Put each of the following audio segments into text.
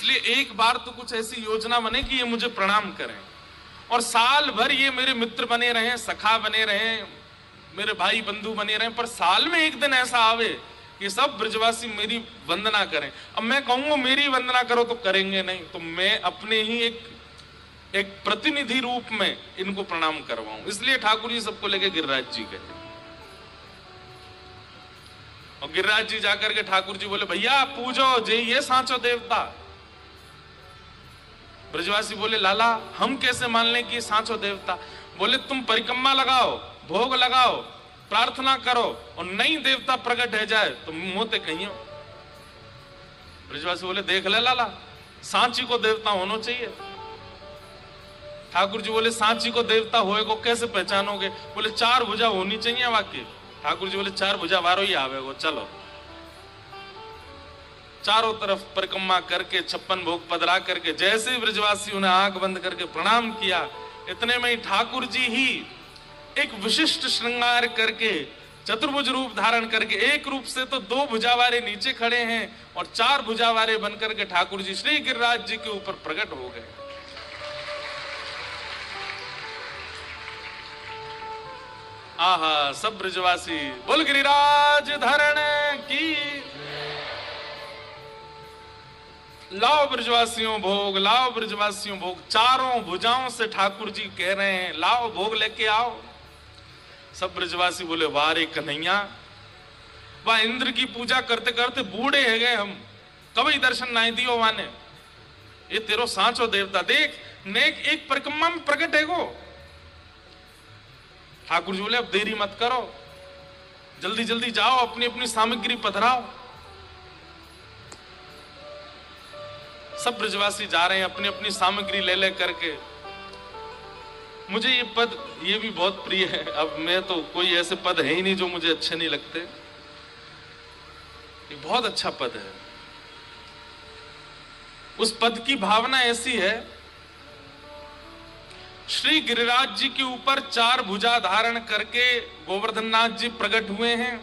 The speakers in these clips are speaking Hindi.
इसलिए एक बार तो कुछ ऐसी योजना बने कि ये मुझे प्रणाम करें, और साल भर ये मेरे मित्र बने रहें, सखा बने रहें, मेरे भाई बंधु बने रहें, पर साल में एक दिन ऐसा आवे कि सब ब्रजवासी मेरी वंदना करें। अब मैं कहूंगा मेरी वंदना करो तो करेंगे नहीं, तो मैं अपने ही एक प्रतिनिधि रूप में इनको प्रणाम करवाऊं। इसलिए ठाकुर जी सबको लेके गिरिराज जी गए, और गिरिराज जी जाकर के ठाकुर जी बोले भैया पूजो जे ये सांचो देवता। ब्रजवासी बोले लाला हम कैसे मान लें कि ये सांचो देवता। बोले तुम परिक्रमा लगाओ, भोग लगाओ, प्रार्थना करो, और नई देवता प्रकट है जाए तो मोते कहियो। ब्रजवासी बोले देख ले लाला, सांची को देवता होना चाहिए। ठाकुर जी बोले सांची को देवता होएगो कैसे पहचानोगे। बोले 4 भुजा होनी चाहिए वाक्य। ठाकुर जी बोले 4 भुजा वारो ही आवेगो, चलो। चारों तरफ परिक्रमा करके 56 भोग पधरा करके जैसे ही ब्रजवासियों ने आंख बंद करके प्रणाम किया, इतने में ही ठाकुर जी ही एक विशिष्ट श्रृंगार करके चतुर्भुज रूप धारण करके, एक रूप से तो 2 भुजावारे नीचे खड़े हैं और 4 भुजावारे बनकर के ठाकुर जी श्री गिरिराज जी के ऊपर प्रकट हो गए। आहा, सब ब्रजवासी बोल गिरिराज धरण की। लाओ ब्रजवासियों भोग, लाओ ब्रजवासियों भोग। चारों भुजाओं से ठाकुर जी कह रहे हैं लाओ भोग लेके आओ। सब ब्रजवासी बोले वाह रे कन्हैया, वाह इंद्र की पूजा करते करते बूढ़े है गए हम, कभी दर्शन नहीं दियो माने। ये तेरो सांचो देवता देख नेक एक परिक्रमा में प्रकट है गो। ठाकुर जी बोले अब देरी मत करो, जल्दी जल्दी जाओ, अपनी अपनी सामग्री पधराओ। सब ब्रजवासी जा रहे हैं अपनी अपनी सामग्री ले ले करके। मुझे ये पद ये भी बहुत प्रिय है। अब मैं तो कोई ऐसे पद है ही नहीं जो मुझे अच्छे नहीं लगते। ये बहुत अच्छा पद है। उस पद की भावना ऐसी है, श्री गिरिराज जी के ऊपर 4 भुजा धारण करके गोवर्धन नाथ जी प्रकट हुए हैं।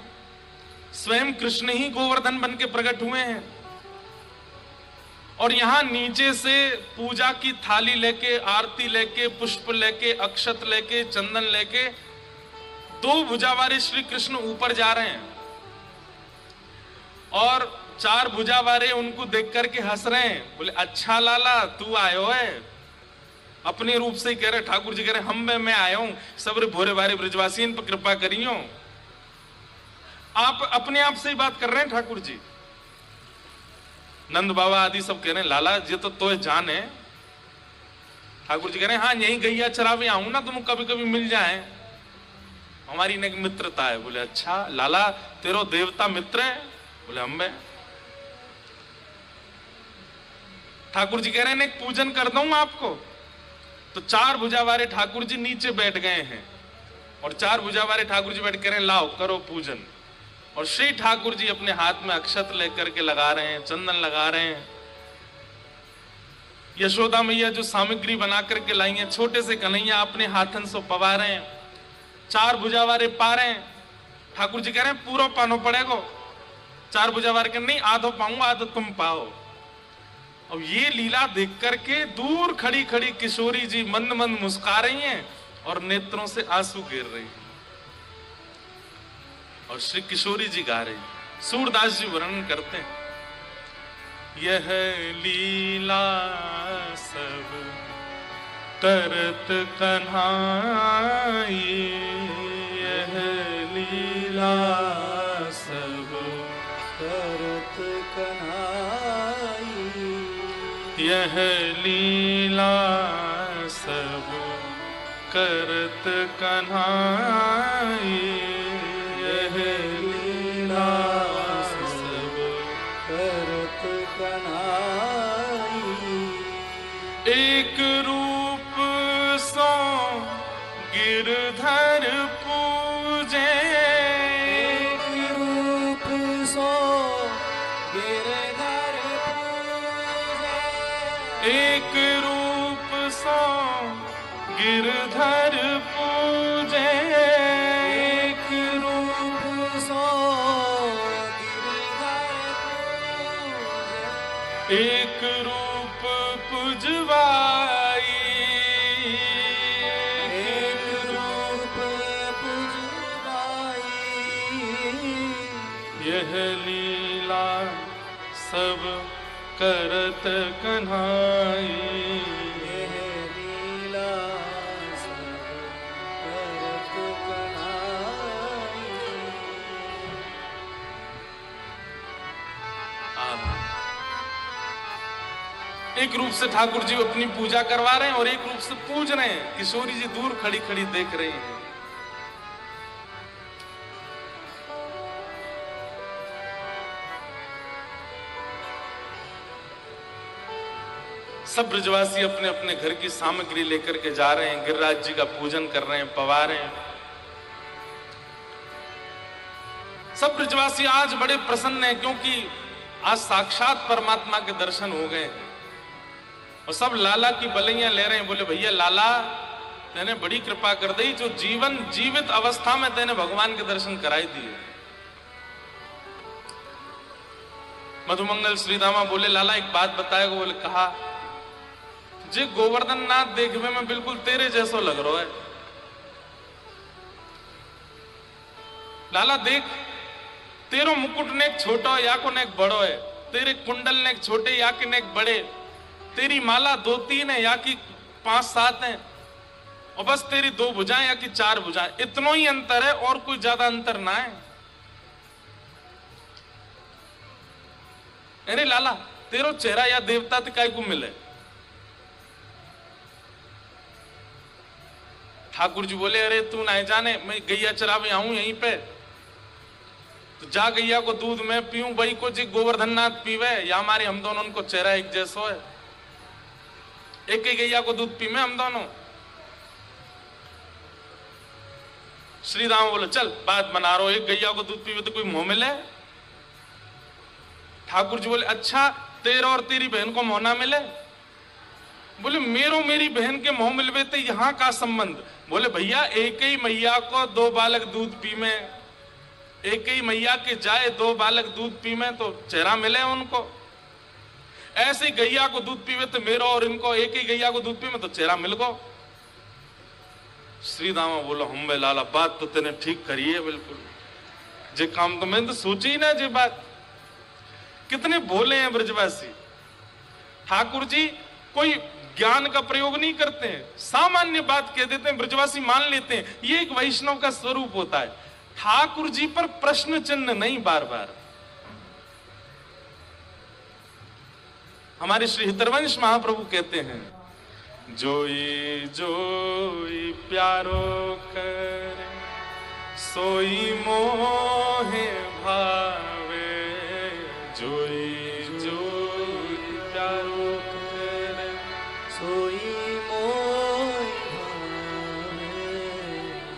स्वयं कृष्ण ही गोवर्धन बन के प्रकट हुए हैं, और यहां नीचे से पूजा की थाली लेके, आरती लेके, पुष्प लेके, अक्षत लेके, चंदन लेके 2 भुजावारे श्री कृष्ण ऊपर जा रहे हैं, और 4 भुजावारे उनको देख करके हंस रहे हैं। बोले अच्छा लाला तू आयो है। अपने रूप से ही कह रहे, ठाकुर जी कह रहे हम मैं आया हूं, सब भोरे भारे ब्रजवासी इन पर कृपा करियो। आप अपने आप से ही बात कर रहे हैं ठाकुर जी। नंद बाबा आदि सब कह रहे हैं लाला जी तो जान है। ठाकुर जी कह रहे हैं हाँ यही गैया चरावे आऊं ना, तुम कभी कभी मिल जाए, हमारी एक मित्रता है। बोले अच्छा लाला तेरो देवता मित्र है। बोले हम मैं। ठाकुर जी कह रहे हैं एक पूजन कर दूं आपको। तो 4 भुजावारे ठाकुर जी नीचे बैठ गए हैं, और 4 भुजावारे ठाकुर जी बैठ कर लाओ करो पूजन। और श्री ठाकुर जी अपने हाथ में अक्षत लेकर के लगा रहे हैं, चंदन लगा रहे हैं। यशोदा मैया जो सामग्री बना करके लाई है, छोटे से कन्हैया अपने हाथन से पवा रहे हैं, 4 भुजावारे पा रहे हैं। ठाकुर जी कह रहे हैं पूरा पानो पड़ेगा। 4 भुजावारे के नहीं आधो पाऊंगा, आधो तुम पाओ। अब ये लीला देख करके दूर खड़ी खड़ी किशोरी जी मंद मंद मुस्कुरा रही हैं और नेत्रों से आंसू गिर रही हैं, और श्री किशोरी जी गा रही हैं। सूरदास जी वर्णन करते हैं, यह लीला सब करत कन्हाई, यह लीला सब करत कन्हाई, यह लीला सब करत कन्हाई, यह लीला सब करत कन्हाई। एक रूप सो गिरधर पूजे, एक रूप सो गिरधर पूजे, एक रूप सो गिरधर पूजे, एक रूप सो गिरधर पूजे, एक रूप करत कन्हाई, लीला सब करत कन्हाई। एक रूप से ठाकुर जी अपनी पूजा करवा रहे हैं और एक रूप से पूज रहे हैं। किशोरी जी दूर खड़ी खड़ी देख रही हैं। सब ब्रजवासी अपने अपने घर की सामग्री लेकर के जा रहे हैं, गिरिराज जी का पूजन कर रहे हैं, पवा रहे हैं। सब ब्रजवासी आज बड़े प्रसन्न हैं क्योंकि आज साक्षात परमात्मा के दर्शन हो गए हैं। और सब लाला की बलैया ले रहे हैं। बोले भैया लाला, तेने बड़ी कृपा कर दी, जो जीवन जीवित अवस्था में तेने भगवान के दर्शन कराई दिए। मधुमंगल श्रीदामा बोले लाला एक बात बताएगा। बोले कहा, जे गोवर्धन नाथ देखने में बिल्कुल तेरे जैसो लग रहा है। लाला देख, तेरो मुकुट ने एक छोटा या को ने एक बड़ो है, तेरे कुंडल ने एक छोटे या के ने एक बड़े, तेरी माला 2-3 है या की 5-7 है, और बस तेरी 2 भुजाएं या की 4 भुजाएं, इतना ही अंतर है और कोई ज्यादा अंतर ना है। अरे लाला, तेरो चेहरा या देवता काय को मिले। ठाकुर जी बोले अरे तू ना जाने, मैं गैया चरावे आऊं यहीं पे, तो जा गैया को दूध मैं पीऊं, वही को जी गोवर्धन नाथ पीवे, या हमारे हम दोनों को चेहरा एक जैसो है, एक ही गैया को दूध पीवे हम दोनों। श्री राम बोले चल बात बना रहा हो, एक गैया को दूध पीवे तो कोई मुंह मिले। ठाकुर जी बोले अच्छा, तेरा और तेरी बहन को मुंह ना मिले। बोले मेरो मेरी बहन के मुंह मिलवे तो यहां का संबंध। बोले भैया एक ही मैया को 2 बालक दूध पी में, एक ही मैया के जाए 2 बालक दूध पी में तो चेहरा मिले उनको। ऐसे गैया को दूध पीवे तो मेरो और इनको, एक ही गैया को दूध पी में तो चेहरा मिल गो। श्री दामा बोलो हम बे लाला, बात तो तेने ठीक करी है बिल्कुल, जे काम तो मैंने तो सोची ही ना जे बात। कितने भोले हैं ब्रजवासी। ठाकुर जी कोई ज्ञान का प्रयोग नहीं करते हैं, सामान्य बात कह देते हैं, ब्रजवासी मान लेते हैं। ये एक वैष्णव का स्वरूप होता है। ठाकुर जी पर प्रश्न चिन्ह नहीं बार बार। हमारे श्री हितरवंश महाप्रभु कहते हैं, जोई जोई प्यारो करे सोई मोहे भावे, जोई जोई प्यारो करे सोई मोहि भावे,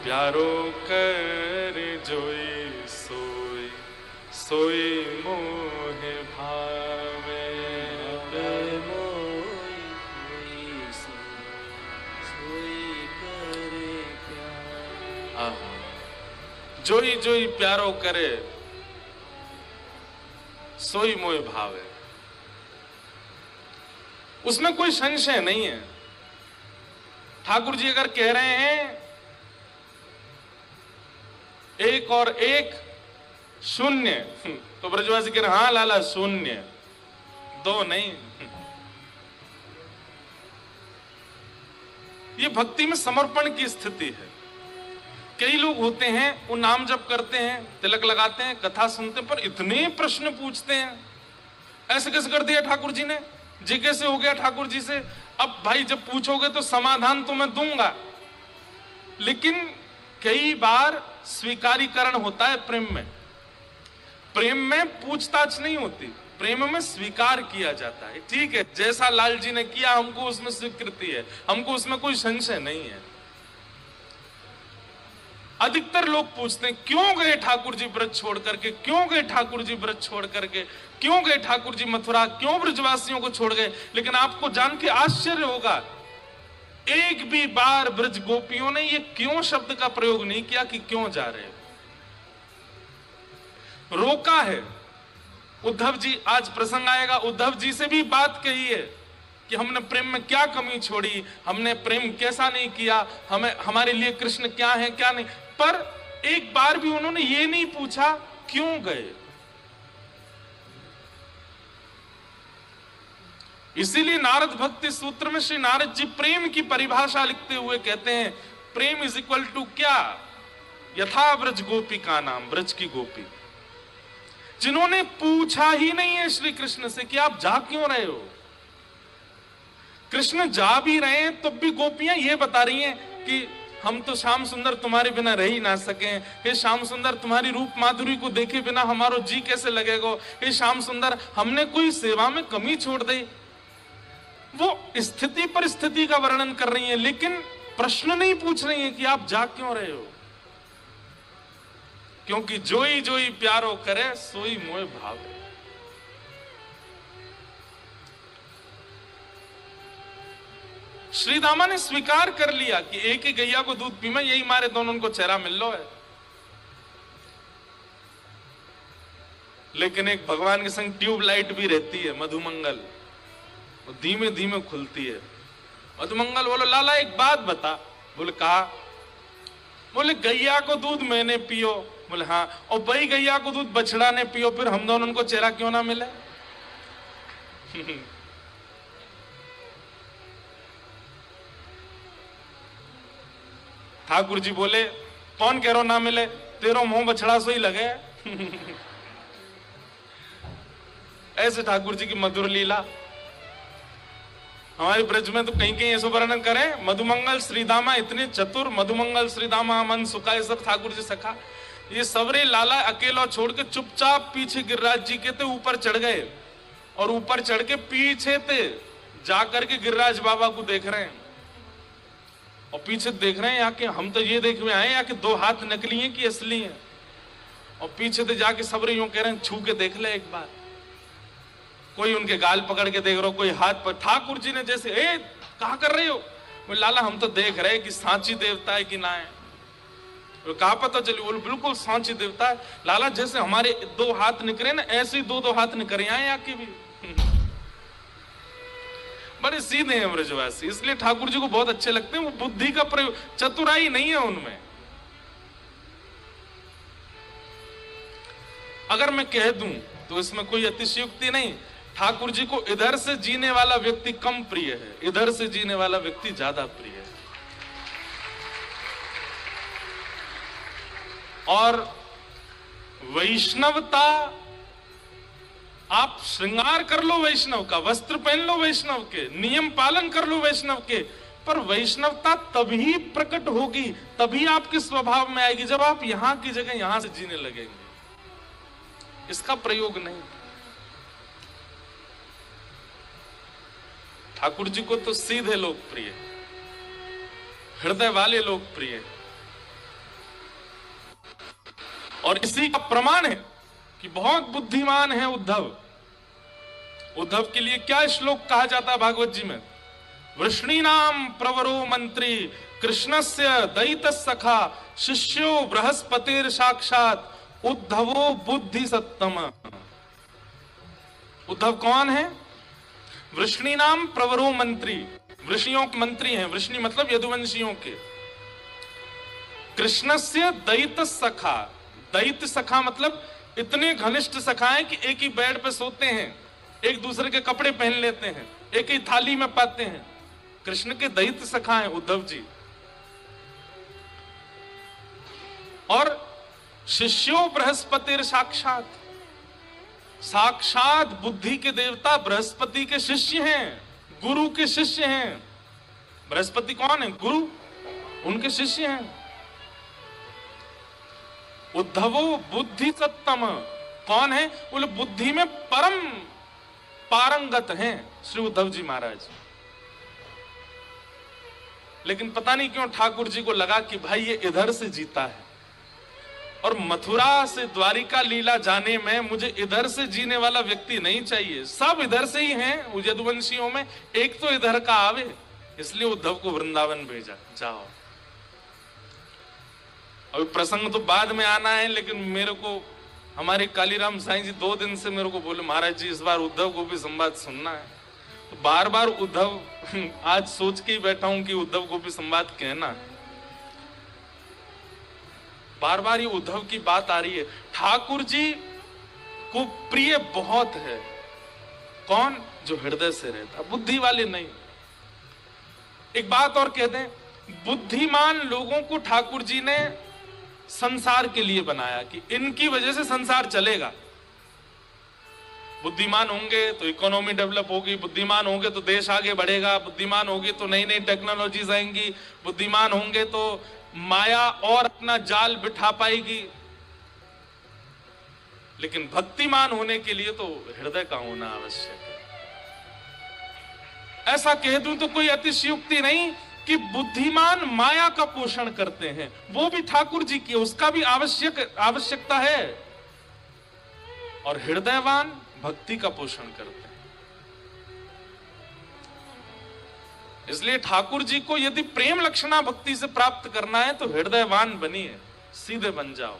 प्यारो करे जोई सोई सोई मोहे भावे, मोहि सोई करे प्यार। जोई जोई प्यारो करे सोई मोह भावे। उसमें कोई संशय नहीं है। ठाकुर जी अगर कह रहे हैं 1 और 1 0, तो ब्रजवासी कह रहे हाँ लाला 0, 2 नहीं। ये भक्ति में समर्पण की स्थिति है। कई लोग होते हैं वो नाम जप करते हैं, तिलक लगाते हैं, कथा सुनते हैं, पर इतने प्रश्न पूछते हैं, ऐसे कैसे कर दिया ठाकुर जी ने, जी कैसे हो गया ठाकुर जी से। अब भाई जब पूछोगे तो समाधान तो मैं दूंगा, लेकिन कई बार स्वीकारीकरण होता है प्रेम में। प्रेम में पूछताछ नहीं होती, प्रेम में स्वीकार किया जाता है। ठीक है, जैसा लाल जी ने किया हमको उसमें स्वीकृति है, हमको उसमें कोई संशय नहीं है। अधिकतर लोग पूछते हैं क्यों गए ठाकुर जी व्रत छोड़ करके, क्यों गए ठाकुर जी व्रत छोड़ करके, क्यों गए ठाकुर जी मथुरा, क्यों ब्रजवासियों को छोड़ गए। लेकिन आपको जान के आश्चर्य होगा, एक भी बार ब्रज गोपियों ने ये क्यों शब्द का प्रयोग नहीं किया कि क्यों जा रहे। रोका है। उद्धव जी, आज प्रसंग आएगा, उद्धव जी से भी बात कही है कि हमने प्रेम में क्या कमी छोड़ी, हमने प्रेम कैसा नहीं किया, हमें हमारे लिए कृष्ण क्या है क्या नहीं। पर एक बार भी उन्होंने ये नहीं पूछा क्यों गए। इसीलिए नारद भक्ति सूत्र में श्री नारद जी प्रेम की परिभाषा लिखते हुए कहते हैं, प्रेम इज इक्वल टू क्या? यथा ब्रज गोपी का नाम, ब्रज की गोपी, जिन्होंने पूछा ही नहीं है श्री कृष्ण से कि आप जा क्यों रहे हो। कृष्ण जा भी रहे हैं तब भी गोपियां ये बता रही हैं कि हम तो श्याम सुंदर तुम्हारे बिना रह ही ना सके। हे श्याम सुंदर, तुम्हारी रूप माधुरी को देखे बिना हमारो जी कैसे लगेगा। हे श्याम सुंदर, हमने कोई सेवा में कमी छोड़ दी। वो स्थिति परिस्थिति का वर्णन कर रही है, लेकिन प्रश्न नहीं पूछ रही है कि आप जा क्यों रहे हो। क्योंकि जोई जोई प्यारो करे सोई मोह भावे। श्री दामा ने स्वीकार कर लिया कि एक ही गैया को दूध पी में, यही मारे दोनों उनको चेहरा मिल लो है। लेकिन एक भगवान के संग ट्यूबलाइट भी रहती है, मधुमंगल, वो धीमे धीमे खुलती है। मधुमंगल बोलो, लाला एक बात बता। बोले कहा। बोले गैया को दूध मैंने पियो। बोले हाँ। और वही गैया को दूध बछड़ा ने पियो, फिर हम दोनों को चेहरा क्यों ना मिले। ठाकुर जी बोले, कौन कह रहा ना मिले, तेरो मुंह बछड़ा सो ही लगे। ऐसे ठाकुर जी की मधुर लीला। हमारे ब्रज में तो कहीं कहीं ऐसा वर्णन करें, मधुमंगल श्रीदामा इतने चतुर, मधुमंगल श्रीदामा मन सुखा, ये सब ठाकुर जी सखा। ये सबरे लाला अकेला छोड़ के चुपचाप पीछे गिरिराज जी के थे ऊपर चढ़ गए, और ऊपर चढ़ के पीछे थे जाकर के गिरिराज बाबा को देख रहे हैं। और पीछे देख रहे हैं यहाँ के, हम तो ये देख में आए यहाँ के दो हाथ नकली हैं कि असली हैं। और पीछे से जाके सबरे यूं कह रहे हैं, छू के देख ले एक बार। कोई उनके गाल पकड़ के देख रहा हो, कोई हाथ पर। ठाकुर जी ने जैसे, ए कहा कर रहे हो। बोले लाला हम तो देख रहे कि सांची देवता है कि ना है। कहा पता चली। बोले बिल्कुल सांची देवता है लाला, जैसे हमारे दो हाथ निकले ना, ऐसे ही दो हाथ निकले आए आके भी। बड़े सीधे हैं ब्रजवासी, इसलिए ठाकुर जी को बहुत अच्छे लगते हैं। वो बुद्धि का प्रयोग, चतुराई नहीं है उनमें। अगर मैं कह दूं तो इसमें कोई अतिशयोक्ति नहीं। ठाकुर जी को इधर से जीने वाला व्यक्ति कम प्रिय है, इधर से जीने वाला व्यक्ति ज्यादा प्रिय है। और वैष्णवता, आप श्रृंगार कर लो वैष्णव का, वस्त्र पहन लो वैष्णव के, नियम पालन कर लो वैष्णव के, पर वैष्णवता तभी प्रकट होगी, तभी आपके स्वभाव में आएगी जब आप यहां की जगह यहां से जीने लगेंगे। इसका प्रयोग नहीं। ठाकुर जी को तो सीधे लोग प्रिय, हृदय वाले लोग प्रिय। और इसी का प्रमाण है कि बहुत बुद्धिमान है उद्धव। उद्धव के लिए क्या श्लोक कहा जाता है भागवत जी में? वृष्णीनाम प्रवरो मंत्री कृष्णस्य दयित सखा शिष्यो बृहस्पतिर साक्षात उद्धवो बुद्धि सत्तम। उद्धव कौन है? वृष्णीनाम प्रवरो मंत्री, वृषियों के मंत्री हैं। वृष्णि मतलब यदुवंशियों के। कृष्णस्य दयित सखा, दयित सखा मतलब इतने घनिष्ठ सखा हैं कि एक ही बेड पे सोते हैं, एक दूसरे के कपड़े पहन लेते हैं, एक ही थाली में पाते हैं। कृष्ण के दयित सखा हैं उद्धव जी। और शिष्यो बृहस्पतिर साक्षात, साक्षात बुद्धि के देवता बृहस्पति के शिष्य हैं, गुरु के शिष्य हैं। बृहस्पति कौन है? गुरु, उनके शिष्य हैं। उद्धवो बुद्धि सत्तम, कौन है? बोले बुद्धि में परम पारंगत हैं श्री उद्धव जी महाराज। लेकिन पता नहीं क्यों ठाकुर जी को लगा कि भाई ये इधर से जीता है, और मथुरा से द्वारिका लीला जाने में मुझे इधर से जीने वाला व्यक्ति नहीं चाहिए। सब इधर से ही हैं यदुवंशियों में, एक तो इधर का आवे। इसलिए उद्धव को वृंदावन भेजा, जाओ। अभी प्रसंग तो बाद में आना है, लेकिन मेरे को हमारे कालीराम साईं जी 2 दिन से मेरे को बोले, महाराज जी इस बार उद्धव को भी संवाद सुनना है। तो बार बार उद्धव, आज सोच के ही बैठा हूं कि उद्धव को भी संवाद कहना है। बार बार ये उद्धव की बात आ रही है। ठाकुर जी को प्रिय बहुत है, कौन? जो हृदय से रहता, बुद्धि वाले नहीं। एक बात और कह दें, बुद्धिमान लोगों को ठाकुर जी ने संसार के लिए बनाया कि इनकी वजह से संसार चलेगा। बुद्धिमान होंगे तो इकोनॉमी डेवलप होगी, बुद्धिमान होंगे तो देश आगे बढ़ेगा, बुद्धिमान होगी तो नई नई टेक्नोलॉजीज आएंगी, बुद्धिमान होंगे तो माया और अपना जाल बिठा पाएगी। लेकिन भक्तिमान होने के लिए तो हृदय का होना आवश्यक है। ऐसा कह दूं तो कोई अतिशयोक्ति नहीं कि बुद्धिमान माया का पोषण करते हैं, वो भी ठाकुर जी की, उसका भी आवश्यकता है। और हृदयवान भक्ति का पोषण करते हैं। इसलिए ठाकुर जी को यदि प्रेम लक्षणा भक्ति से प्राप्त करना है तो हृदयवान बनिए, सीधे बन जाओ,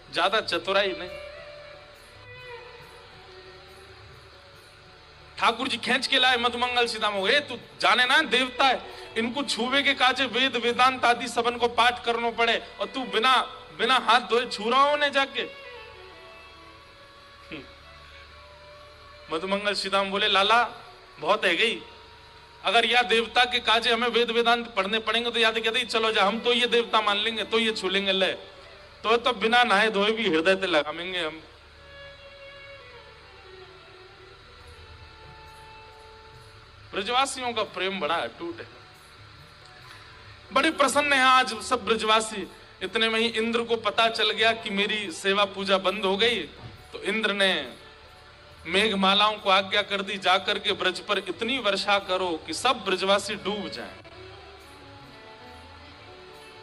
ज्यादा चतुराई नहीं। ठाकुर जी खींच के लाए मधुमंगल सीतामो, तू जाने ना देवता है, इनको छुवे के काजे वेद वेदांत आदि सबन को पाठ करना पड़े और तू बिना बिना हाथ धोए छू रहा हो ने जाके। मधुमंगल सीताम बोले, लाला बहुत है गई, अगर यह देवता के काजे हमें वेद वेदांत पढ़ने पड़ेंगे तो याद कहते चलो जा, हम तो ये देवता मान लेंगे, तो ये छू लेंगे, ले तो बिना नहाए धोए भी हृदय से लगाएंगे हम। ब्रजवासियों का प्रेम बड़ा अटूट है, बड़े प्रसन्न है आज सब ब्रजवासी। इतने में ही इंद्र को पता चल गया कि मेरी सेवा पूजा बंद हो गई, तो इंद्र ने मेघमालाओं को आज्ञा कर दी, जाकर के ब्रज पर इतनी वर्षा करो कि सब ब्रजवासी डूब जाएं।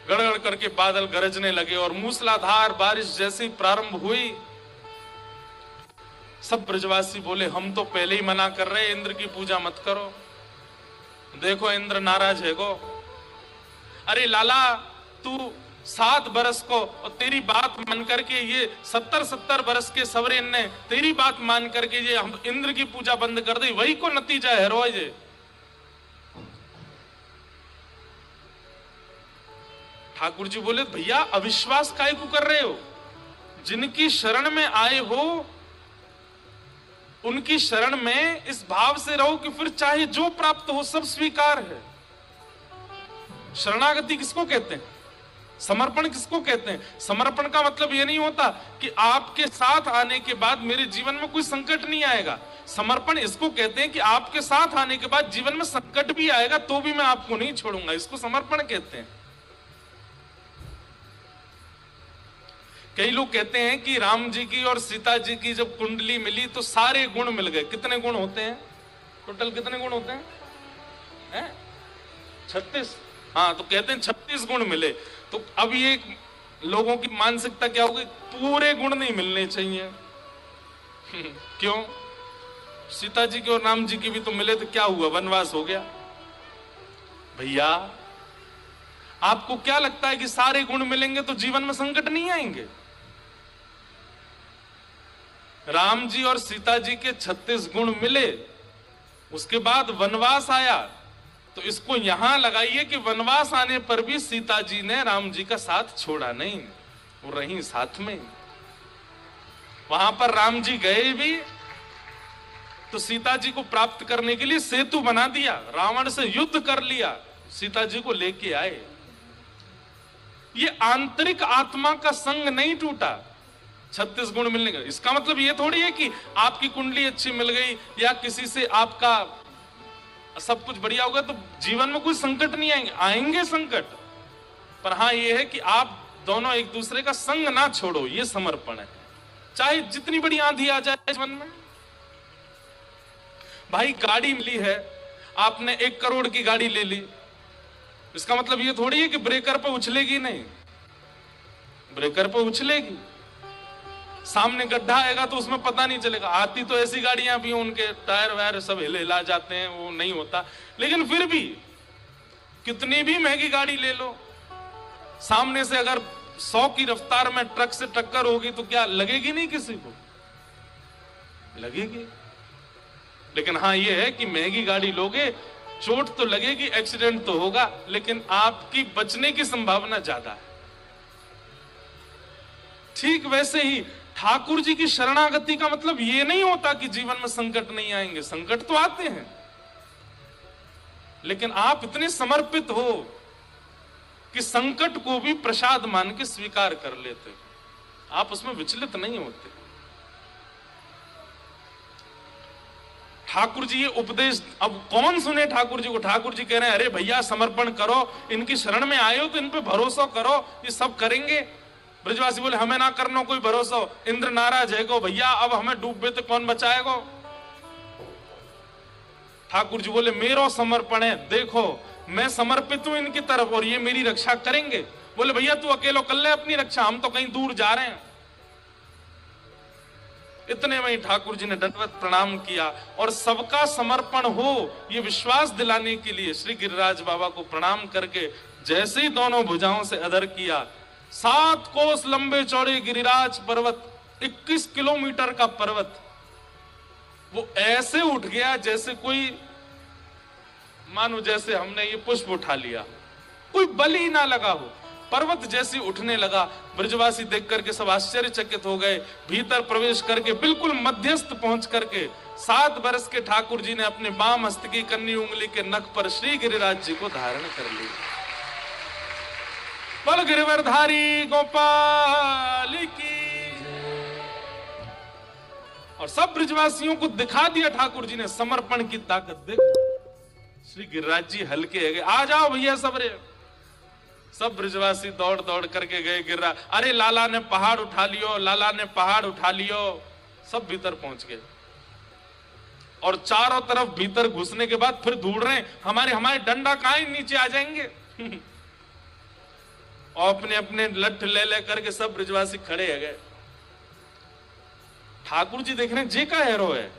गड़गड़ करके बादल गरजने लगे और मूसलाधार बारिश जैसी प्रारंभ हुई। सब ब्रजवासी बोले, हम तो पहले ही मना कर रहे, इंद्र की पूजा मत करो, देखो इंद्र नाराज है गो। अरे लाला, तू 7 बरस को और तेरी बात मान करके ये 70 बरस के सवरेन ने तेरी बात मान करके ये हम इंद्र की पूजा बंद कर दी, वही को नतीजा है रोज। ठाकुर जी बोले, भैया अविश्वास काहे को कर रहे हो? जिनकी शरण में आए हो उनकी शरण में इस भाव से रहो कि फिर चाहे जो प्राप्त हो सब स्वीकार है। शरणागति किसको कहते हैं? समर्पण किसको कहते हैं? समर्पण का मतलब यह नहीं होता कि आपके साथ आने के बाद मेरे जीवन में कोई संकट नहीं आएगा। समर्पण इसको कहते हैं कि आपके साथ आने के बाद जीवन में संकट भी आएगा तो भी मैं आपको नहीं छोड़ूंगा, इसको समर्पण कहते हैं। कई लोग कहते हैं कि राम जी की और सीता जी की जब कुंडली मिली तो सारे गुण मिल गए। कितने गुण होते हैं टोटल? कितने गुण होते हैं? 36। हाँ, तो कहते हैं 36 गुण मिले। तो अब ये लोगों की मानसिकता क्या होगी? पूरे गुण नहीं मिलने चाहिए। क्यों? सीता जी के और राम जी की भी तो मिले तो क्या हुआ? वनवास हो गया। भैया आपको क्या लगता है कि सारे गुण मिलेंगे तो जीवन में संकट नहीं आएंगे? राम जी और सीता जी के 36 गुण मिले, उसके बाद वनवास आया, तो इसको यहां लगाइए कि वनवास आने पर भी सीता जी ने राम जी का साथ छोड़ा नहीं, वो रही साथ में। वहां पर राम जी गए भी तो सीता जी को प्राप्त करने के लिए सेतु बना दिया, रावण से युद्ध कर लिया, सीता जी को लेके आए। ये आंतरिक आत्मा का संग नहीं टूटा 36 गुण मिलने का। इसका मतलब ये थोड़ी है कि आपकी कुंडली अच्छी मिल गई या किसी से आपका सब कुछ बढ़िया होगा तो जीवन में कोई संकट नहीं आएंगे। आएंगे संकट, पर हाँ ये है कि आप दोनों एक दूसरे का संग ना छोड़ो, ये समर्पण है। चाहे जितनी बड़ी आंधी आ जाए जीवन में। भाई गाड़ी मिली है, आपने 1 करोड़ की गाड़ी ले ली, इसका मतलब ये थोड़ी है कि ब्रेकर पे उछलेगी नहीं, ब्रेकर पे उछलेगी। सामने गड्ढा आएगा तो उसमें पता नहीं चलेगा। आती तो ऐसी गाड़ियां भी उनके टायर वायर सब हिला जाते हैं, वो नहीं होता। लेकिन फिर भी कितनी भी महंगी गाड़ी ले लो, सामने से अगर 100 की रफ्तार में ट्रक से टक्कर होगी तो क्या लगेगी? नहीं, किसी को लगेगी। लेकिन हाँ ये है कि महंगी गाड़ी लोगे, चोट तो लगेगी, एक्सीडेंट तो होगा, लेकिन आपकी बचने की संभावना ज्यादा है। ठीक वैसे ही ठाकुर जी की शरणागति का मतलब ये नहीं होता कि जीवन में संकट नहीं आएंगे, संकट तो आते हैं, लेकिन आप इतने समर्पित हो कि संकट को भी प्रसाद मान के स्वीकार कर लेते हो, आप उसमें विचलित नहीं होते। ठाकुर जी ये उपदेश अब कौन सुने ठाकुर जी को? ठाकुर जी कह रहे हैं अरे भैया समर्पण करो, इनकी शरण में आए हो तो इन पे भरोसा करो, ये सब करेंगे। ब्रजवासी बोले हमें ना करना कोई भरोसा, इंद्र नाराज है को भैया, अब हमें डूबे तो कौन बचाएगा? ठाकुर जी बोले मेरो समर्पण है, देखो मैं समर्पित हूं इनकी तरफ और ये मेरी रक्षा करेंगे। बोले भैया तू अकेलो कर ले अपनी रक्षा, हम तो कहीं दूर जा रहे हैं। इतने में ही ठाकुर जी ने दंडवत प्रणाम किया और सबका समर्पण हो ये विश्वास दिलाने के लिए श्री गिरिराज बाबा को प्रणाम करके जैसे ही दोनों भुजाओं से अधर किया, 7 कोस लंबे चौड़े गिरिराज पर्वत, 21 किलोमीटर का पर्वत, वो ऐसे उठ गया जैसे कोई, मानो जैसे हमने ये पुष्प उठा लिया, कोई बल ही ना लगा हो। पर्वत जैसे उठने लगा, ब्रजवासी देख करके सब आश्चर्यचकित हो गए। भीतर प्रवेश करके बिल्कुल मध्यस्थ पहुंच करके 7 वर्ष के ठाकुर जी ने अपने बाम हस्त की कन्नी उंगली के नख पर श्री गिरिराज जी को धारण कर लिया। बल गिरिवरधारी गोपाल की। और सब ब्रजवासियों को दिखा दिया ठाकुर जी ने समर्पण की ताकत। देखो श्री गिरिराज जी हल्के है, आ जाओ भैया सब रे। सब ब्रजवासी दौड़ दौड़ करके गए गिरिराज, अरे लाला ने पहाड़ उठा लियो, लाला ने पहाड़ उठा लियो। सब भीतर पहुंच गए और चारों तरफ भीतर घुसने के बाद फिर ढूंढ रहे हैं हमारे डंडा कहां नीचे आ जाएंगे। और अपने अपने लठ ले करके सब ब्रजवासी खड़े है गए। ठाकुर जी देख रहे हैं जे का हेरो है।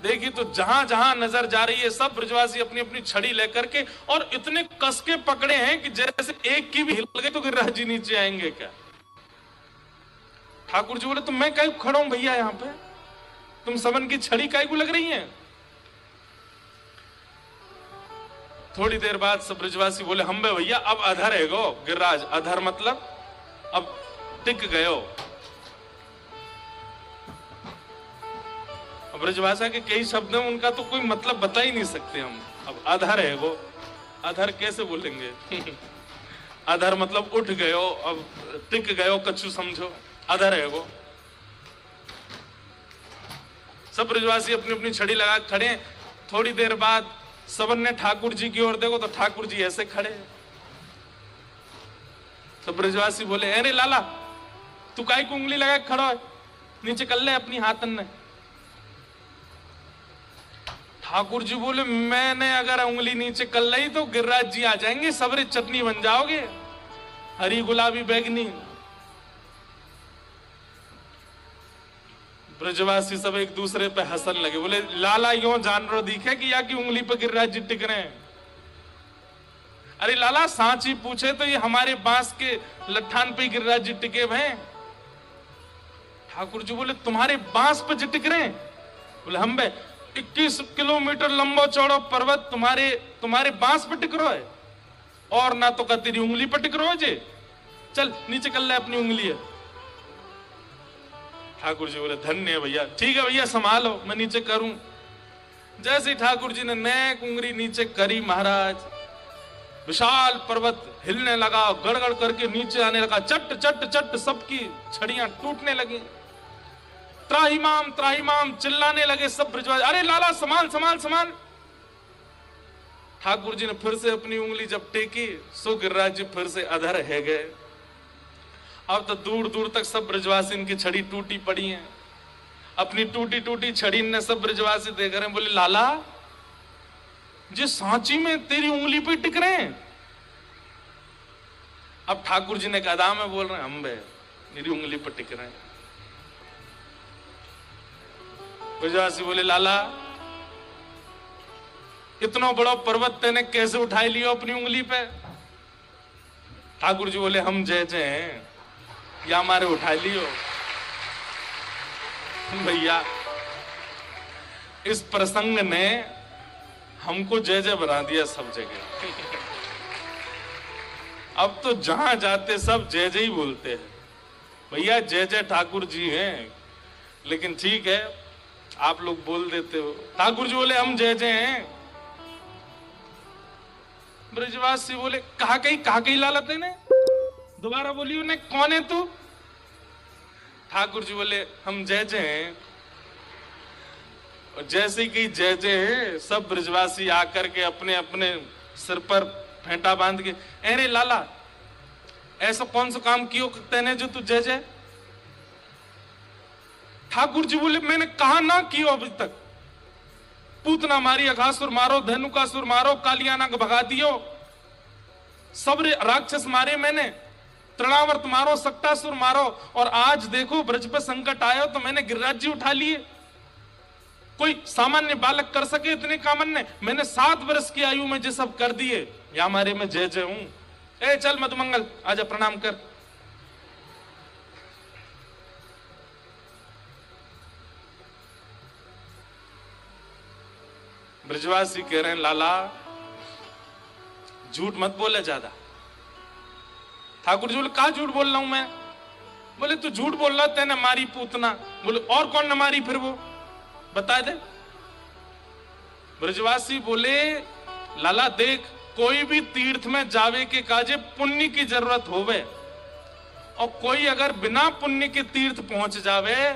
देखिए तो जहां जहां नजर जा रही है सब ब्रजवासी अपनी अपनी छड़ी लेकर के और इतने कस के पकड़े हैं कि जैसे एक की भी हिल गई तो गिरिराज जी नीचे आएंगे क्या। ठाकुर जी बोले तो मैं कहीं खड़ा हूं भैया यहां पे, तुम सबन की छड़ी काहे को लग रही है। थोड़ी देर बाद सब ब्रजवासी बोले हम बे भैया अब अधर है गो गिरिराज। अधर मतलब अब टिक गयो। ब्रजभाषा के कई शब्द हैं, उनका तो कोई मतलब बता ही नहीं सकते हम। अब अधर है वो, अधर कैसे बोलेंगे। अधर मतलब उठ गयो, अब टिक गयो कछु समझो, अधर है वो। सब ब्रजवासी अपनी अपनी छड़ी लगा खड़े हैं। थोड़ी देर बाद सबन ने ठाकुर जी की ओर देखो तो ठाकुर जी ऐसे खड़े। सब ब्रजवासी बोले अरे लाला तू काहे को उंगली लगा खड़ा है, नीचे कर ले अपनी हाथन ने। ठाकुर जी बोले मैंने अगर उंगली नीचे कर ली तो गिरिराज जी आ जाएंगे, सबरे चटनी बन जाओगे, हरी गुलाबी बैगनी। ब्रजवासी सब एक दूसरे पे हंसन लगे। बोले लाला यो जानवर दिखे कि या कि उंगली पे गिरिराज जी टिक रहे हैं। अरे लाला सांची पूछे तो ये हमारे बांस के लट्ठान पे गिरिराज जी टिके हुए हैं। ठाकुर जी बोले तुम्हारे बांस पे जी टिक रहे हैं। बोले हम बे 21 किलोमीटर लंबा चौड़ा पर्वत तुम्हारे बांस पे टिक रहा है और ना तो का तेरी उंगली पे टिक रहा है जे। चल नीचे कर ले अपनी उंगली है। ठाकुर जी बोले धन्य है भैया, ठीक है भैया संभालो मैं नीचे करूं। जैसे ठाकुर जी ने नेक उंगली नीचे करी महाराज, विशाल पर्वत हिलने लगा, गड़गड़ करके नीचे आने लगा। चट चट चट सबकी छड़ियां टूटने लगी। त्राहिमाम चिल्लाने लगे सब ब्रजवासी, अरे लाला संभाल संभाल संभाल। ठाकुर जी ने फिर से अपनी उंगली जब टेकी सो गिरिराज जी फिर से अधर है गए। अब तो दूर दूर तक सब ब्रजवासी इनकी छड़ी टूटी पड़ी है। अपनी टूटी टूटी छड़ी ने सब ब्रजवासी देख रहे हैं। बोले लाला जी सांची में तेरी उंगली पे टिक रहे हैं। अब ठाकुर जी ने कहा में बोल रहे हैं हम बे मेरी उंगली पर टिक रहे हैं। ब्रजवासी बोले लाला इतना बड़ा पर्वत तेने कैसे उठा लियो अपनी उंगली पे। ठाकुर जी बोले हम जय जय हैं या हमारे उठा लियो। भैया इस प्रसंग ने हमको जय जय बना दिया सब जगह। अब तो जहां जाते सब जय जय ही बोलते हैं। भैया जय जय ठाकुर जी हैं, लेकिन ठीक है आप लोग बोल देते हो। ठाकुर जी बोले हम जय जय हैं। ब्रजवासी बोले कहा कही लाला तेने, दोबारा बोलियो ने, कौन है तू? ठाकुर जी बोले हम जय जय हैं। और जैसे ही जय जय है, सब ब्रजवासी आकर के अपने अपने सिर पर फेंटा बांध के, अरे लाला ऐसा कौन सा काम कियो तेने जो तू जय जय? ठाकुर जी बोले मैंने कहा ना कियो अभी तक। पूतना मारी, अघासुर मारो, धनुकासुर मारो, कालियाना को भगा दियो, सब राक्षस मारे मैंने, तृणावर्त मारो, सक्टासुर मारो, और आज देखो ब्रज पर संकट आयो तो मैंने गिरिराज जी उठा लिए। कोई सामान्य बालक कर सके इतने कामन ने? मैंने 7 वर्ष की आयु में ये सब कर दिए, या हमारे में जय जय हूं। ए चल मधुमंगल आजा प्रणाम कर। ब्रजवासी कह रहे हैं लाला झूठ मत बोले ज्यादा। ठाकुर जी बोले कहा झूठ बोल रहा हूं मैं? बोले तू झूठ बोल रहा, तेने मारी पूतना। बोले और कौन ने मारी फिर, वो बता दे। ब्रजवासी बोले लाला देख, कोई भी तीर्थ में जावे के काजे पुण्य की जरूरत होवे, और कोई अगर बिना पुण्य के तीर्थ पहुंच जावे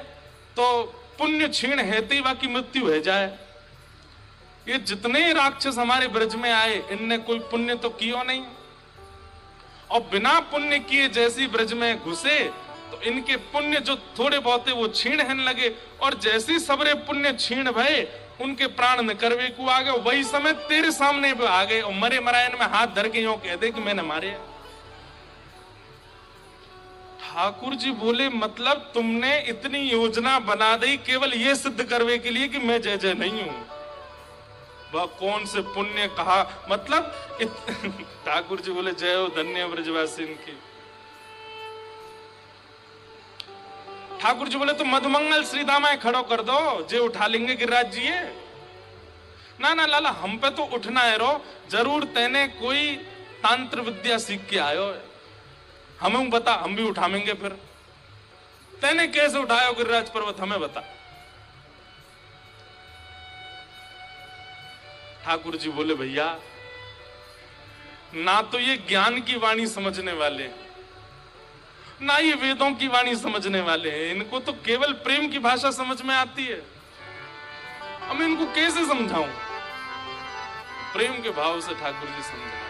तो पुण्य क्षीण हेती बाकी मृत्यु हो जाए। ये जितने राक्षस हमारे ब्रज में आए इनने कोई पुण्य तो किया नहीं, और बिना पुण्य किए जैसी ब्रज में घुसे तो इनके पुण्य जो थोड़े बहुत वो क्षीण होने लगे, और जैसी सबरे पुण्य क्षीण भये उनके प्राण निकरवे को आ गए। वही समय तेरे सामने पे आ गए और मरे मरायन में हाथ धर के यूं कह दे कि मैंने मारे। ठाकुर जी बोले मतलब तुमने इतनी योजना बना दी केवल ये सिद्ध करवे के लिए कि मैं जय जय नहीं हूं? वह कौन से पुण्य कहा मतलब ठाकुर जी बोले जय हो धन्य ब्रजवासी की। ठाकुर जी बोले तो मधुमंगल श्री दामा खड़ो कर दो, जे उठा लेंगे गिरिराज जी। ना ना लाला हम पे तो उठना है रो, जरूर तेने कोई तंत्र विद्या सीख के आयो है, हमें बता हम भी उठावेंगे। फिर तेने कैसे उठायो गिरिराज पर्वत हमें बता। ठाकुर जी बोले भैया ना तो ये ज्ञान की वाणी समझने वाले, ना ये वेदों की वाणी समझने वाले हैं, इनको तो केवल प्रेम की भाषा समझ में आती है। अब मैं इनको कैसे समझाऊं? प्रेम के भाव से ठाकुर जी समझाए।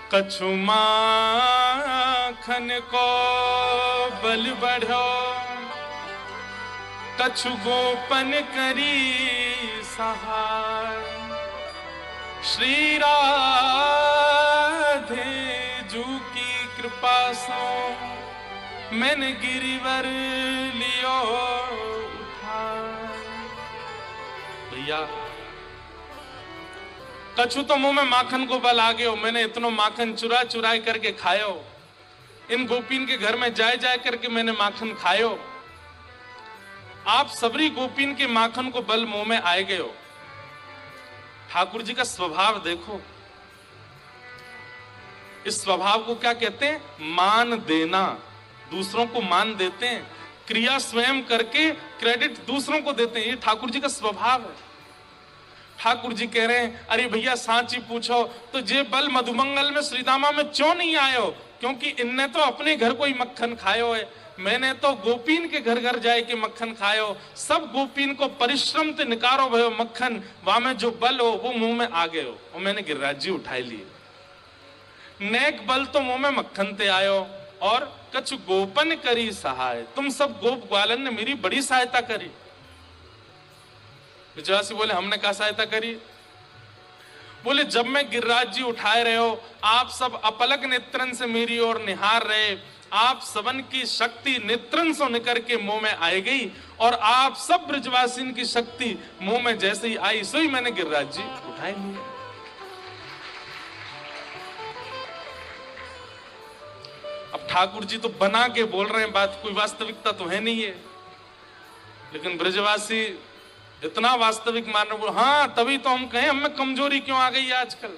कछु माखन को बल बढ़ो, कछु गोपन करी सहाय, श्री राधे जू की कृपा सो मैंने गिरिवर लियो उठाए। भैया कछु तो मुंह में माखन को बल आ गयो, मैंने इतनो माखन चुरा चुराई करके खायो, इन गोपीन के घर में जाए जाए करके मैंने माखन खायो। आप सबरी गोपीन के माखन को बल मुंह में आए गए हो। ठाकुर जी का स्वभाव देखो, इस स्वभाव को क्या कहते हैं? मान देना। दूसरों को मान देते हैं, क्रिया स्वयं करके क्रेडिट दूसरों को देते हैं, ये ठाकुर जी का स्वभाव है। ठाकुर जी कह रहे हैं अरे भैया सांची पूछो तो जे बल मधुमंगल में श्रीदामा में क्यों नहीं आयो? क्योंकि इनने तो अपने घर को ही मक्खन खायो है, मैंने तो गोपीन के घर घर जाए के मक्खन खायो। सब गोपीन को परिश्रम ते निकारो भयो मक्खन, वहां में जो बल हो वो मुंह में आ गए हो, और मैंने गिरिराज जी उठाई लिए। नेक बल तो मुंह में मक्खन ते आयो, और कछु गोपन करी सहाय, तुम सब गोप ग्वालन ने मेरी बड़ी सहायता करी। ब्रजवासी बोले हमने क्या सहायता करी? बोले जब मैं गिरिराज जी उठाए रहे हो, आप सब अपलक नेत्रन से मेरी ओर निहार रहे, आप सबन की शक्ति नेत्रन से निकर के मुंह में आई गई, और आप सब ब्रजवासी की शक्ति मुंह में जैसे ही आई सो ही मैंने गिरिराज जी उठाए लिए। अब ठाकुर जी तो बना के बोल रहे हैं बात, कोई वास्तविकता तो है नहीं है, लेकिन ब्रजवासी इतना वास्तविक मानव। हाँ, तभी तो हम कहें हमें कमजोरी क्यों आ गई है आजकल।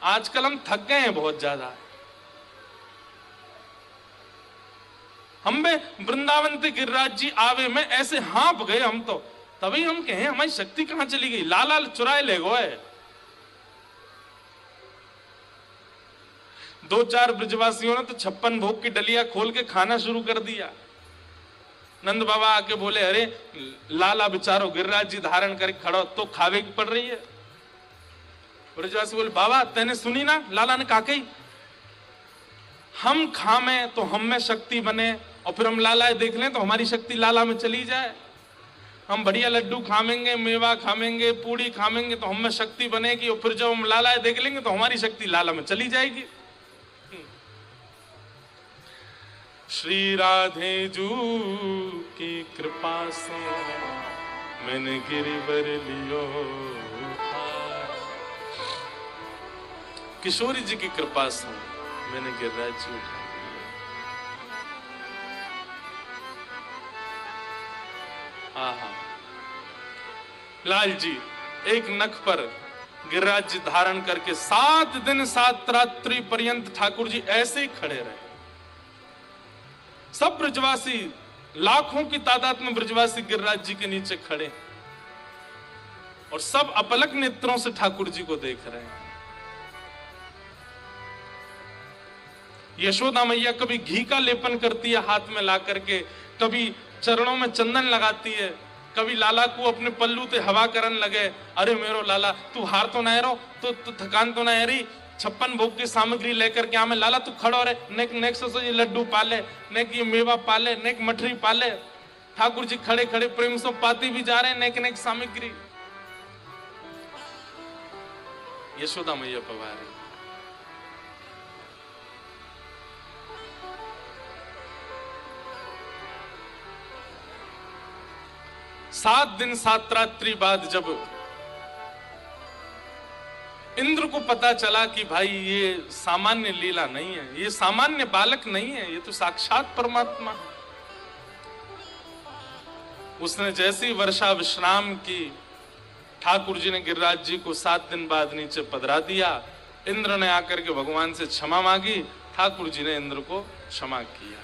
आजकल हम थक गए हैं बहुत ज्यादा। हम में वृंदावन से गिरिराज जी आवे में ऐसे हाँप गए हम तो, तभी हम कहें हमारी शक्ति कहां चली गई। लाला चुराए ले गए। दो चार ब्रजवासियों ने तो 56 भोग की डलिया खोल के खाना शुरू कर दिया। नंद बाबा आके बोले, अरे लाला बेचारो गिरिराज जी धारण करके खड़ो तो खावे की पड़ रही है। ब्रजवासी बोले, बाबा तेने सुनी ना, लाला ने कहा कही हम खामे तो हम में शक्ति बने, और फिर हम लाला देख लें तो हमारी शक्ति लाला में चली जाए। हम बढ़िया लड्डू खामेंगे, मेवा खामेंगे, पूड़ी खामेंगे तो हम में शक्ति बनेगी, और फिर जब हम लाला देख लेंगे तो हमारी शक्ति लाला में चली जाएगी। श्री राधे जू की कृपा से मैंने गिरिवर लियो। किशोरी जी की कृपा से मैंने गिरिराज जी उठा। लाल जी एक नख पर गिरिराज जी धारण करके 7 दिन 7 रात्रि पर्यंत ठाकुर जी ऐसे ही खड़े रहे। सब ब्रजवासी, लाखों की तादाद में ब्रजवासी गिरिराज जी के नीचे खड़े, और सब अपलक नेत्रों से ठाकुर जी को देख रहे हैं। यशोदा मैया कभी घी का लेपन करती है हाथ में ला करके, कभी चरणों में चंदन लगाती है, कभी लाला को अपने पल्लू ते हवा करन लगे, अरे मेरो लाला तू हार तो ना रो, तो थकान तो ना रही, 56 भोग की सामग्री लेकर के आमे लाला तू खड़ो रे, नेक नेक से ये लड्डू पाले, नेक ये मेवा पाले, नेक मठरी पाले। ठाकुर जी खड़े खड़े प्रेम से पाती भी जा रहे हैं नेक नेक सामग्री। यशोदा मैया पवा रही। 7 दिन 7 रात्रि बाद जब इंद्र को पता चला कि भाई ये सामान्य लीला नहीं है, ये सामान्य बालक नहीं है, ये तो साक्षात परमात्मा। उसने जैसी वर्षा विश्राम की, ठाकुर जी ने गिरिराज जी को 7 दिन बाद नीचे पधरा दिया। इंद्र ने आकर के भगवान से क्षमा मांगी, ठाकुर जी ने इंद्र को क्षमा किया।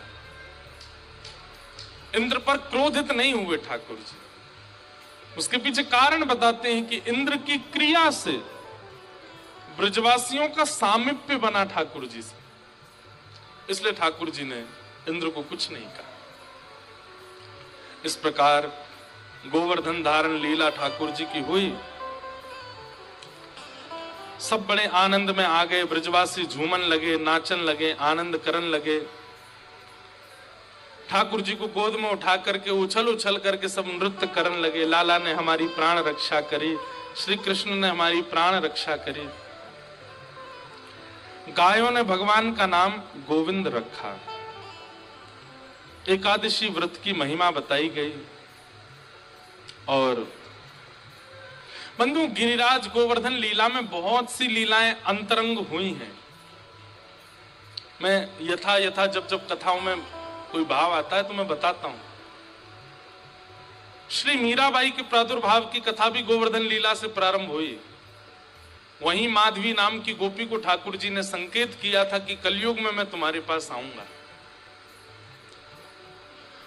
इंद्र पर क्रोधित नहीं हुए ठाकुर जी। उसके पीछे कारण बताते हैं कि इंद्र की क्रिया से ब्रजवासियों का सामीप्य बना ठाकुर जी से, इसलिए ठाकुर जी ने इंद्र को कुछ नहीं कहा। इस प्रकार गोवर्धन धारण लीला ठाकुर जी की हुई। सब बड़े आनंद में आ गए, ब्रजवासी झूमन लगे, नाचन लगे, आनंद करन लगे। ठाकुर जी को गोद में उठा करके उछल उछल करके सब नृत्य करन लगे। लाला ने हमारी प्राण रक्षा करी, श्री कृष्ण ने हमारी प्राण रक्षा करी। गायों ने भगवान का नाम गोविंद रखा। एकादशी व्रत की महिमा बताई गई। और बंधु, गिरिराज गोवर्धन लीला में बहुत सी लीलाएं अंतरंग हुई हैं। मैं यथा यथा जब जब कथाओं में कोई भाव आता है तो मैं बताता हूं। श्री मीराबाई के प्रादुर्भाव की कथा भी गोवर्धन लीला से प्रारंभ हुई। वहीं माधवी नाम की गोपी को ठाकुर जी ने संकेत किया था कि कलयुग में मैं तुम्हारे पास आऊंगा।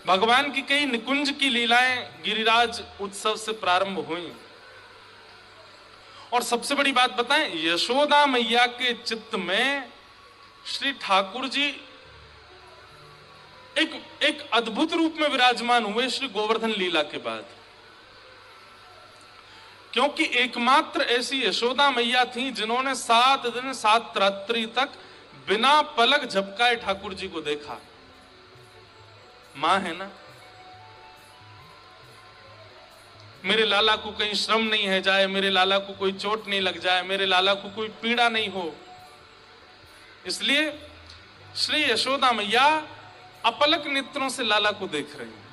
भगवान की कई निकुंज की लीलाएं गिरिराज उत्सव से प्रारंभ हुई। और सबसे बड़ी बात बताएं, यशोदा मैया के चित्त में श्री ठाकुर जी एक अद्भुत रूप में विराजमान हुए श्री गोवर्धन लीला के बाद। क्योंकि एकमात्र ऐसी यशोदा मैया थी जिन्होंने 7 दिन 7 रात्रि तक बिना पलक झपकाए ठाकुर जी को देखा। मां है ना, मेरे लाला को कहीं श्रम नहीं है जाए, मेरे लाला को कोई चोट नहीं लग जाए, मेरे लाला को कोई पीड़ा नहीं हो, इसलिए श्री यशोदा मैया अपलक नेत्रों से लाला को देख रही हैं।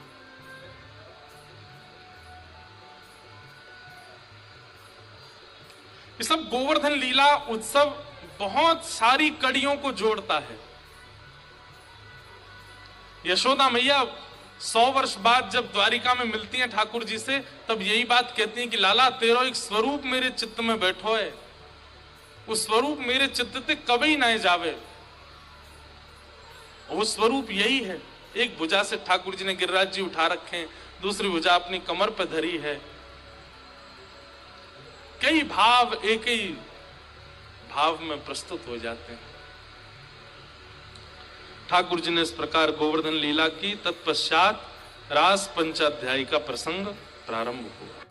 ये सब गोवर्धन लीला उत्सव बहुत सारी कड़ियों को जोड़ता है। यशोदा मैया 100 वर्ष बाद जब द्वारिका में मिलती हैं ठाकुर जी से, तब यही बात कहती हैं कि लाला तेरो एक स्वरूप मेरे चित्त में बैठो है, वो स्वरूप मेरे चित्त ते कभी ना जावे। वो स्वरूप यही है। एक भुजा से ठाकुर जी ने गिरिराज जी उठा रखे हैं, दूसरी भुजा अपनी कमर पर धरी है। कई भाव एक ही भाव में प्रस्तुत हो जाते हैं। ठाकुर जी ने इस प्रकार गोवर्धन लीला की। तत्पश्चात रास पंचाध्यायी का प्रसंग प्रारंभ हुआ।